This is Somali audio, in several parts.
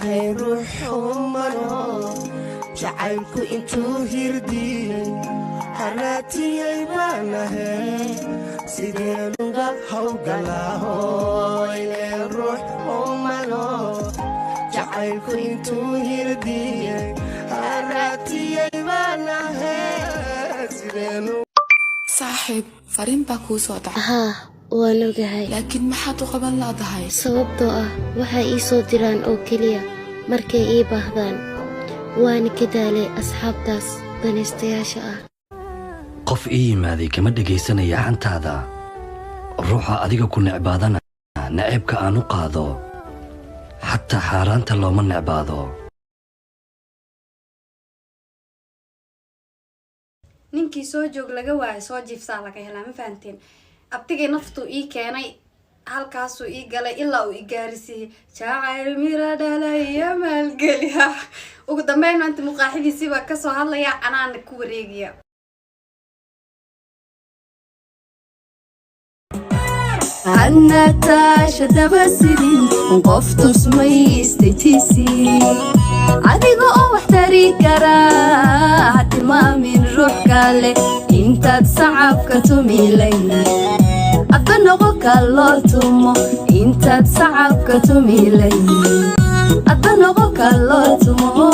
hay ruux humano jacaylku intuu hirdiyey haraatiyey baanahay sideenuga hawgalaaho ileen ruux humano jacaylku intuu hirdiyey haraatiyey baanahay sideenu صاحب فرين باكوسو دع waan ogahay laakiin maxaad u qaban laadahay sababtoo ah waxay ii soo diraan oo kaliya markay ii baahdaan waan ka daalay asxaabtaas danaystayaasha ah qof ii yimaaday kama dhageysanaya xantaada ruuxa adiga ku necbaadana naceebka aan u qaado xataa xaaraanta looma necbaado ninkii soo joog laga waayo soo jiifsaa laga helaa ma fahanteen abtigay naftu ii keenay halkaasuu ii galay ilaa uu i gaarisiiyey jacayl mira dhalaya maalgeliya ugu dambeyn maanta muqaaxidiisii baa kasoo hadlaya anaana ku wareegaya أنا تاشا دبسدي قفتوس ميستيتيسي عديقو وحتاري كرا حتى ما من روح قالي انت تصعب كتوميلي أدنغو كالوتومو انت تصعب كتوميلي أدنغو كالوتومو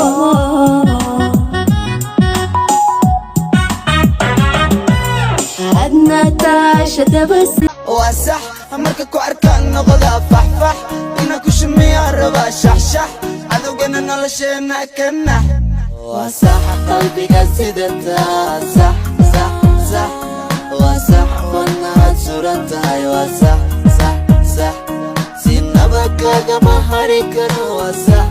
أنا تاشا دبسدي واسح أمرك كواركان نغضا فحفح إنك شمي الربا شحشح عذوقنا نلشينا كنح واسح قلبي قصيدتا صح صح صح واسح ونهات سورتها واسح صح صح سينا بكا قما هاريكنا واسح